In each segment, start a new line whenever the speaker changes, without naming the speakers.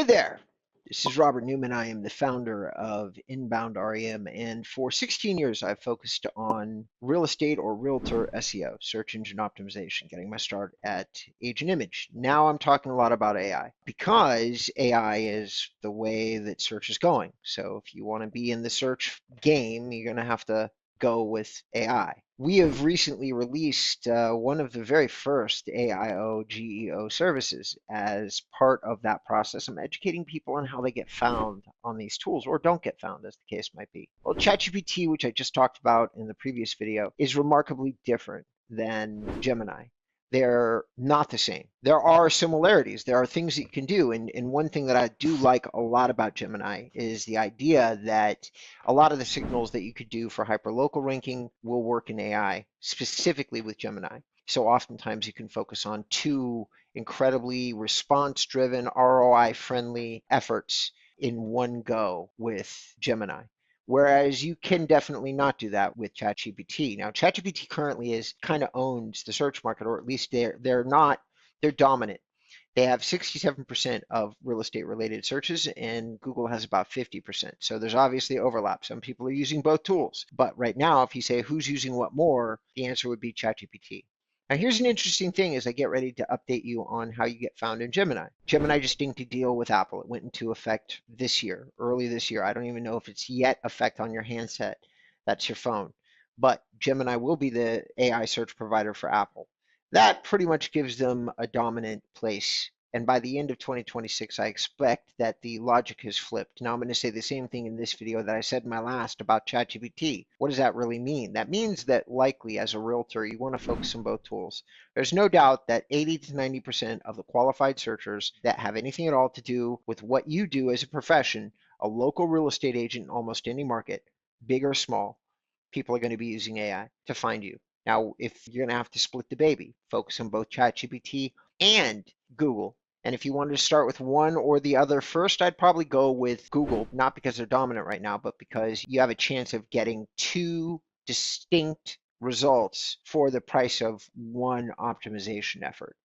there. This is Robert Newman. I am the founder of InboundREM, and for 16 years I've focused on real estate or realtor SEO, search engine optimization, getting my start at Agent Image. Now I'm talking a lot about AI because AI is the way that search is going. So if you want to be in the search game, you're going to have to go with AI. We have recently released one of the very first AIO GEO services. As part of that process, I'm educating people on how they get found on these tools, or don't get found, as the case might be. Well, ChatGPT, which I just talked about in the previous video, is remarkably different than Gemini. They're not the same. There are similarities. There are things that you can do. And one thing that I do like a lot about Gemini is the idea that a lot of the signals that you could do for hyperlocal ranking will work in AI, specifically with Gemini. So oftentimes you can focus on two incredibly response-driven, ROI-friendly efforts in one go with Gemini. Whereas you can definitely not do that with ChatGPT. Now, ChatGPT currently kind of owns the search market, or at least they're dominant. They have 67% of real estate related searches, and Google has about 50%. So there's obviously overlap. Some people are using both tools. But right now, if you say who's using what more, the answer would be ChatGPT. Now, here's an interesting thing as I get ready to update you on how you get found in Gemini. Gemini just inked a deal with Apple. It went into effect this year, early this year. I don't even know if it's yet effect on your handset. That's your phone. But Gemini will be the AI search provider for Apple. That pretty much gives them a dominant place. And by the end of 2026, I expect that the logic has flipped. Now I'm going to say the same thing in this video that I said in my last about ChatGPT. What does that really mean? That means that likely as a realtor, you want to focus on both tools. There's no doubt that 80 to 90% of the qualified searchers that have anything at all to do with what you do as a profession, a local real estate agent in almost any market, big or small, people are going to be using AI to find you. Now, if you're going to have to split the baby, focus on both ChatGPT and Google. And if you wanted to start with one or the other first, I'd probably go with Google, not because they're dominant right now, but because you have a chance of getting two distinct results for the price of one optimization effort.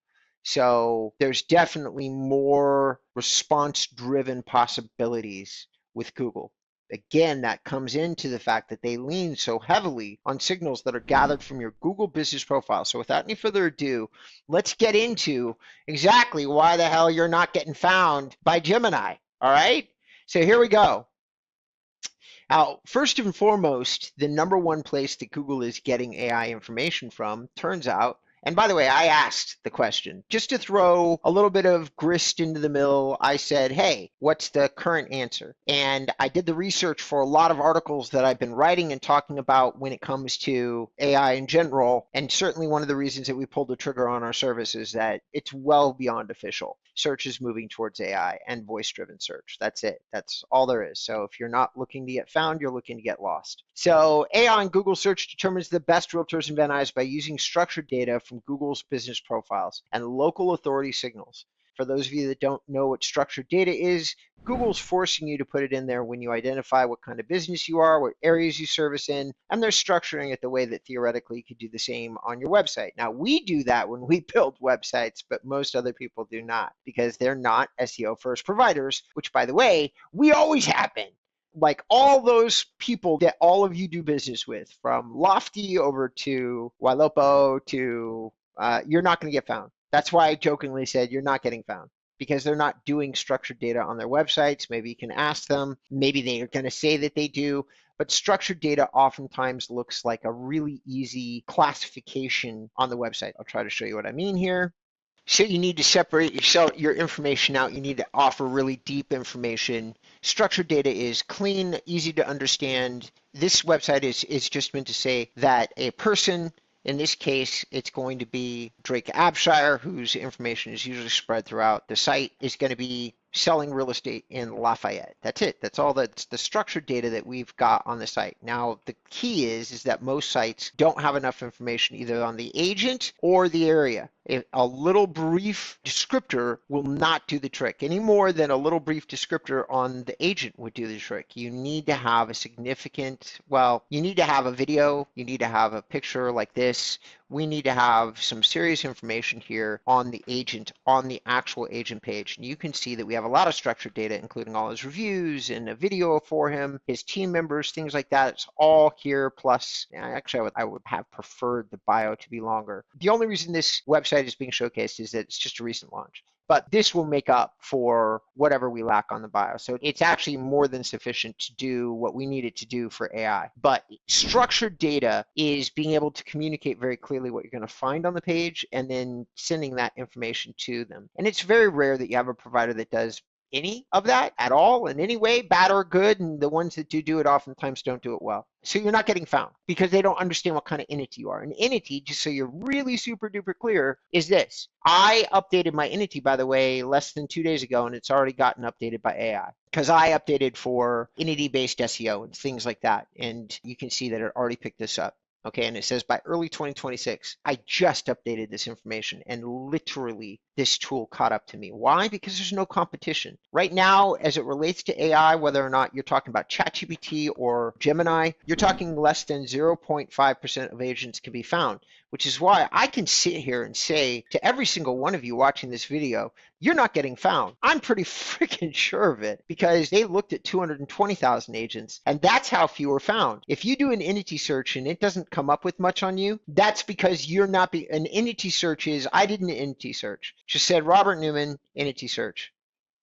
So there's definitely more response-driven possibilities with Google. Again, that comes into the fact that they lean so heavily on signals that are gathered from your Google business profile. So without any further ado, let's get into exactly why the hell you're not getting found by Gemini. All right? So here we go. Now, first and foremost, the number one place that Google is getting AI information from, turns out, and by the way, I asked the question just to throw a little bit of grist into the mill. I said, hey, what's the current answer? And I did the research for a lot of articles that I've been writing and talking about when it comes to AI in general. And certainly one of the reasons that we pulled the trigger on our service is that it's well beyond official. Search is moving towards AI and voice-driven search. That's it. That's all there is. So if you're not looking to get found, you're looking to get lost. So AI in Google search determines the best realtors in Van Nuys by using structured data from Google's business profiles and local authority signals. For those of you that don't know what structured data is, Google's forcing you to put it in there when you identify what kind of business you are, what areas you service in, and they're structuring it the way that theoretically you could do the same on your website. Now, we do that when we build websites, but most other people do not because they're not SEO first providers, which, by the way, we always have been. Like all those people that all of you do business with, from Lofty over to Wailopo to, you're not going to get found. That's why I jokingly said you're not getting found, because they're not doing structured data on their websites. Maybe you can ask them. Maybe they are going to say that they do. But structured data oftentimes looks like a really easy classification on the website. I'll try to show you what I mean here. So you need to separate your information out. You need to offer really deep information. Structured data is clean, easy to understand. This website is just meant to say that a person, in this case, it's going to be Drake Abshire, whose information is usually spread throughout the site, is going to be selling real estate in Lafayette. That's it. That's all. That's the structured data that we've got on the site. Now, the key is that most sites don't have enough information either on the agent or the area. A little brief descriptor will not do the trick any more than a little brief descriptor on the agent would do the trick. You need to have a significant, well, you need to have a video, you need to have a picture like this. We need to have some serious information here on the agent, on the actual agent page. And you can see that we have a lot of structured data, including all his reviews and a video for him, his team members, things like that. It's all here. Plus, actually, I would have preferred the bio to be longer. The only reason this website is being showcased is that it's just a recent launch. But this will make up for whatever we lack on the bio. So it's actually more than sufficient to do what we need it to do for AI. But structured data is being able to communicate very clearly what you're going to find on the page and then sending that information to them. And it's very rare that you have a provider that does any of that at all in any way, bad or good, and the ones that do it oftentimes don't do it well. So you're not getting found because they don't understand what kind of entity you are. An entity, just so you're really super duper clear, is this. I updated my entity, by the way, less than 2 days ago, and it's already gotten updated by AI because I updated for entity-based SEO and things like that. And you can see that it already picked this up. Okay, and it says by early 2026, I just updated this information and literally this tool caught up to me. Why? Because there's no competition. Right now, as it relates to AI, whether or not you're talking about ChatGPT or Gemini, you're talking less than 0.5% of agents can be found, which is why I can sit here and say to every single one of you watching this video, you're not getting found. I'm pretty freaking sure of it because they looked at 220,000 agents and that's how few are found. If you do an entity search and it doesn't come up with much on you, that's because you're not an entity search is, I did an entity search. Just said Robert Newman, entity search.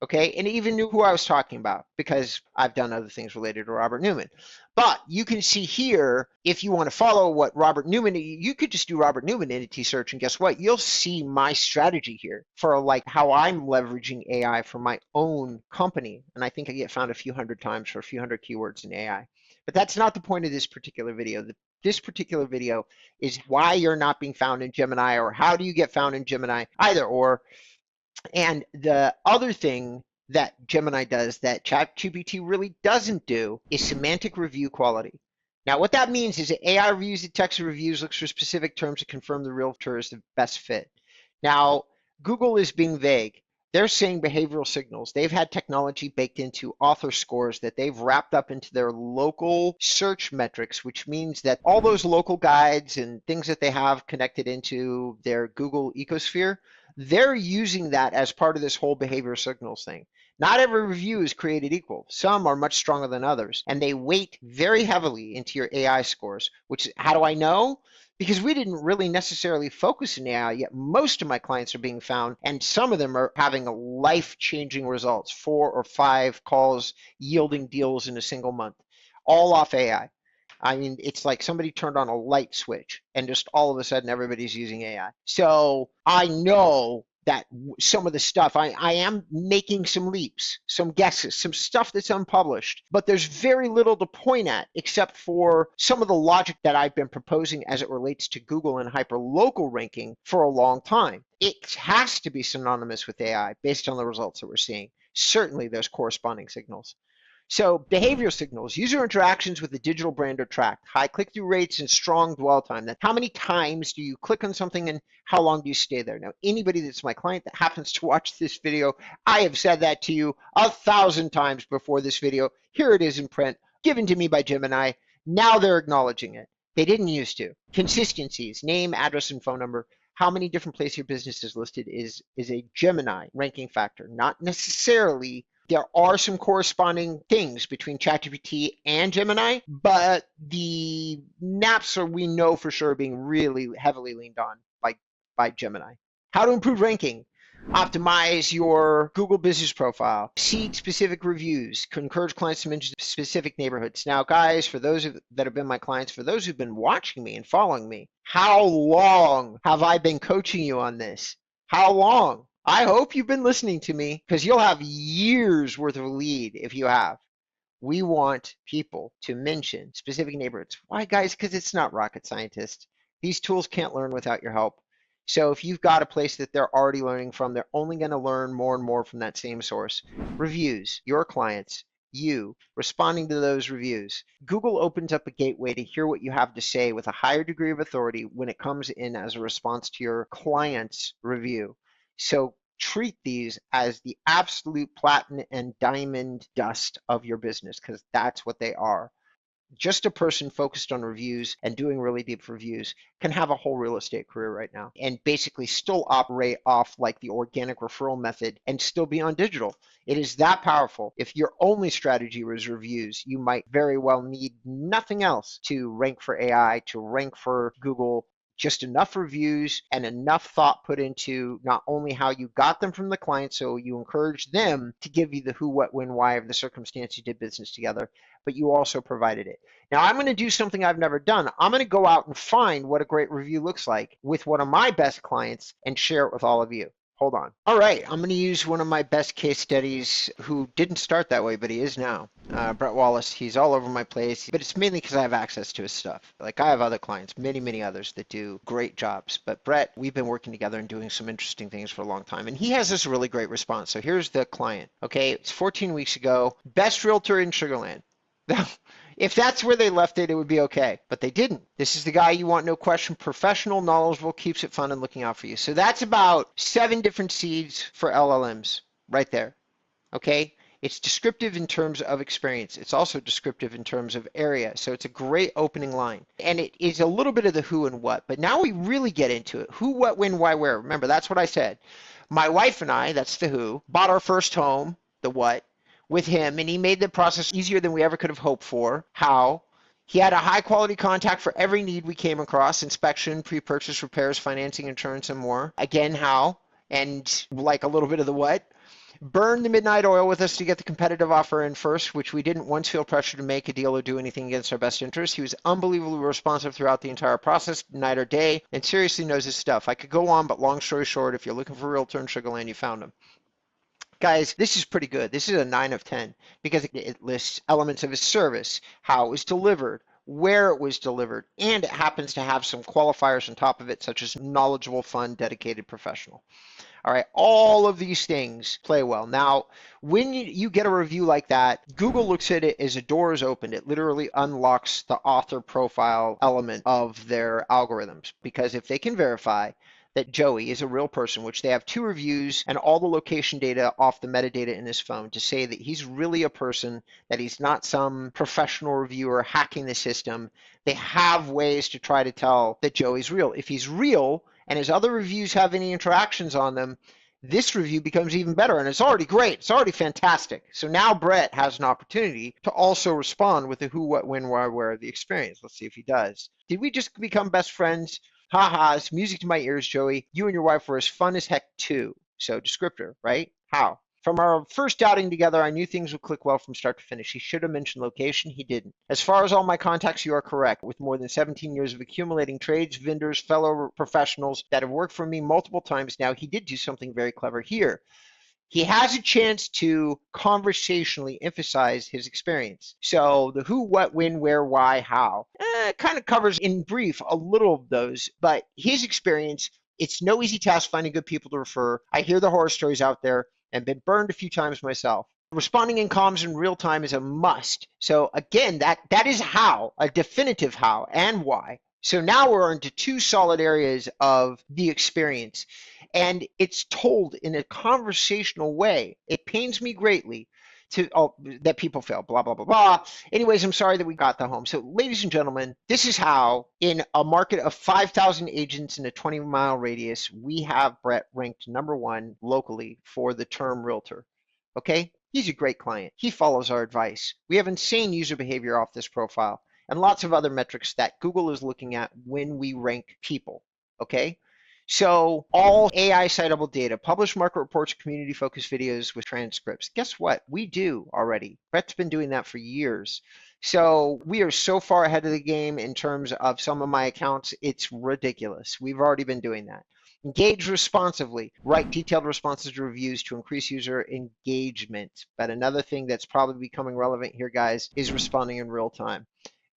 Okay, and it even knew who I was talking about because I've done other things related to Robert Newman. But you can see here, if you want to follow what Robert Newman, you could just do Robert Newman entity search, and guess what? You'll see my strategy here for like how I'm leveraging AI for my own company. And I think I get found a few hundred times for a few hundred keywords in AI. But that's not the point of this particular video. This particular video is why you're not being found in Gemini, or how do you get found in Gemini, either or. And the other thing that Gemini does that ChatGPT really doesn't do is semantic review quality. Now, what that means is that AI reviews the text of reviews, looks for specific terms to confirm the realtor is the best fit. Now, Google is being vague. They're saying behavioral signals. They've had technology baked into author scores that they've wrapped up into their local search metrics, which means that all those local guides and things that they have connected into their Google ecosphere, they're using that as part of this whole behavioral signals thing. Not every review is created equal. Some are much stronger than others, and they weight very heavily into your AI scores, which, how do I know? Because we didn't really necessarily focus in AI, yet most of my clients are being found, and some of them are having life-changing results, 4 or 5 calls yielding deals in a single month, all off AI. I mean, it's like somebody turned on a light switch and just all of a sudden everybody's using AI. So I know that some of the stuff, I am making some leaps, some guesses, some stuff that's unpublished, but there's very little to point at except for some of the logic that I've been proposing as it relates to Google and hyperlocal ranking for a long time. It has to be synonymous with AI based on the results that we're seeing. Certainly there's corresponding signals. So behavioral signals, user interactions with the digital brand are tracked, high click-through rates and strong dwell time. That how many times do you click on something and how long do you stay there? Now, anybody that's my client that happens to watch this video, I have said that to you 1,000 times before this video. Here it is in print, given to me by Gemini. Now they're acknowledging it. They didn't used to. Consistencies, name, address, and phone number. How many different places your business is listed is a Gemini ranking factor, not necessarily. There are some corresponding things between ChatGPT and Gemini, but the naps are, we know for sure, being really heavily leaned on by Gemini. How to improve ranking. Optimize your Google business profile. Seek specific reviews. Encourage clients to mention specific neighborhoods. Now, guys, for those that have been my clients, for those who've been watching me and following me, how long have I been coaching you on this? How long? I hope you've been listening to me because you'll have years worth of lead if you have. We want people to mention specific neighborhoods. Why, guys? Because it's not rocket scientist. These tools can't learn without your help. So if you've got a place that they're already learning from, they're only going to learn more and more from that same source. Reviews, your clients, you responding to those reviews. Google opens up a gateway to hear what you have to say with a higher degree of authority when it comes in as a response to your client's review. So treat these as the absolute platinum and diamond dust of your business, because that's what they are. Just a person focused on reviews and doing really deep reviews can have a whole real estate career right now and basically still operate off like the organic referral method and still be on digital. It is that powerful. If your only strategy was reviews, you might very well need nothing else to rank for AI, to rank for Google. Just enough reviews and enough thought put into not only how you got them from the client, so you encourage them to give you the who, what, when, why of the circumstance you did business together, but you also provided it. Now, I'm going to do something I've never done. I'm going to go out and find what a great review looks like with one of my best clients and share it with all of you. Hold on. All right, I'm going to use one of my best case studies who didn't start that way, but he is now. Brett Wallace, he's all over my place, but it's mainly because I have access to his stuff. Like I have other clients, many others that do great jobs. But Brett, we've been working together and doing some interesting things for a long time. And he has this really great response. So here's the client. Okay, it's 14 weeks ago. Best realtor in Sugarland. If that's where they left it, it would be okay. But they didn't. This is the guy you want, no question, professional, knowledgeable, keeps it fun and looking out for you. So that's about 7 different seeds for LLMs right there. Okay? It's descriptive in terms of experience. It's also descriptive in terms of area. So it's a great opening line. And it is a little bit of the who and what. But now we really get into it. Who, what, when, why, where. Remember, that's what I said. My wife and I, that's the who, bought our first home, the what, with him, and he made the process easier than we ever could have hoped for. How? He had a high quality contact for every need we came across: inspection, pre-purchase repairs, financing, insurance, and more. Again, how? And like a little bit of the what? Burned the midnight oil with us to get the competitive offer in first, which we didn't once feel pressure to make a deal or do anything against our best interest. He was unbelievably responsive throughout the entire process, night or day, and seriously knows his stuff. I could go on, but long story short, if you're looking for a realtor in Sugarland, you found him. Guys, this is pretty good. This is a 9 of 10 because it lists elements of his service, how it was delivered, where it was delivered, and it happens to have some qualifiers on top of it, such as knowledgeable, fun, dedicated professional. All right, all of these things play well. Now, when you get a review like that, Google looks at it as a door is opened. It literally unlocks the author profile element of their algorithms, because if they can verify that Joey is a real person, which they have 2 reviews and all the location data off the metadata in his phone to say that he's really a person, that he's not some professional reviewer hacking the system. They have ways to try to tell that Joey's real. If he's real and his other reviews have any interactions on them, this review becomes even better, and it's already great. It's already fantastic. So now Brett has an opportunity to also respond with the who, what, when, why, where of the experience. Let's see if he does. Did we just become best friends? Ha, it's music to my ears, Joey. You and your wife were as fun as heck too. So descriptor, right? How? From our first outing together, I knew things would click well from start to finish. He should have mentioned location. He didn't. As far as all my contacts, you are correct. With more than 17 years of accumulating trades, vendors, fellow professionals that have worked for me multiple times now, he did do something very clever here. He has a chance to conversationally emphasize his experience. So the who, what, when, where, why, how, kind of covers in brief a little of those, but his experience, it's no easy task finding good people to refer. I hear the horror stories out there and been burned a few times myself. Responding in comms in real time is a must. So again, that is how, a definitive how and why. So now we're into 2 solid areas of the experience, and it's told in a conversational way. It pains me greatly that people fail, blah, blah, blah, blah. Anyways, I'm sorry that we got the home. So ladies and gentlemen, this is how in a market of 5,000 agents in a 20-mile radius, we have Brett ranked #1 locally for the term realtor. Okay? He's a great client. He follows our advice. We have insane user behavior off this profile and lots of other metrics that Google is looking at when we rank people. Okay? So all AI citable data, published market reports, community focused videos with transcripts. Guess what? We do already. Brett's been doing that for years. So we are so far ahead of the game in terms of some of my accounts. It's ridiculous. We've already been doing that. Engage responsively. Write detailed responses to reviews to increase user engagement. But another thing that's probably becoming relevant here, guys, is responding in real time.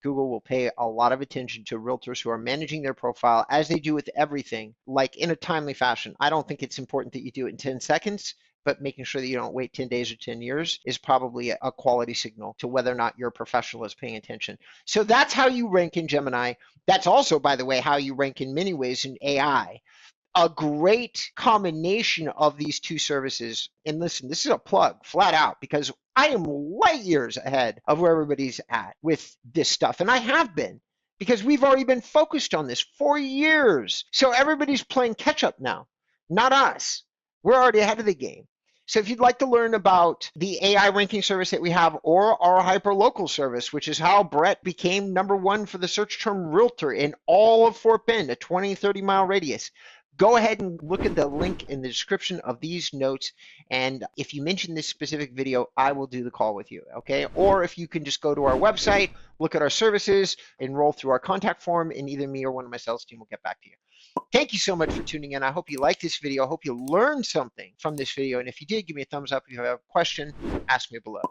Google will pay a lot of attention to realtors who are managing their profile, as they do with everything, like in a timely fashion. I don't think it's important that you do it in 10 seconds, but making sure that you don't wait 10 days or 10 years is probably a quality signal to whether or not your professional is paying attention. So that's how you rank in Gemini. That's also, by the way, how you rank in many ways in AI. A great combination of these two services. And listen, this is a plug flat out because I am light years ahead of where everybody's at with this stuff. And I have been because we've already been focused on this for years. So everybody's playing catch up now, not us. We're already ahead of the game. So if you'd like to learn about the AI ranking service that we have or our hyperlocal service, which is how Brett became #1 for the search term realtor in all of Fort Bend, a 20, 30-mile radius, go ahead and look at the link in the description of these notes. And if you mention this specific video, I will do the call with you, okay? Or if you can just go to our website, look at our services, enroll through our contact form, and either me or one of my sales team will get back to you. Thank you so much for tuning in. I hope you liked this video. I hope you learned something from this video. And if you did, give me a thumbs up. If you have a question, ask me below.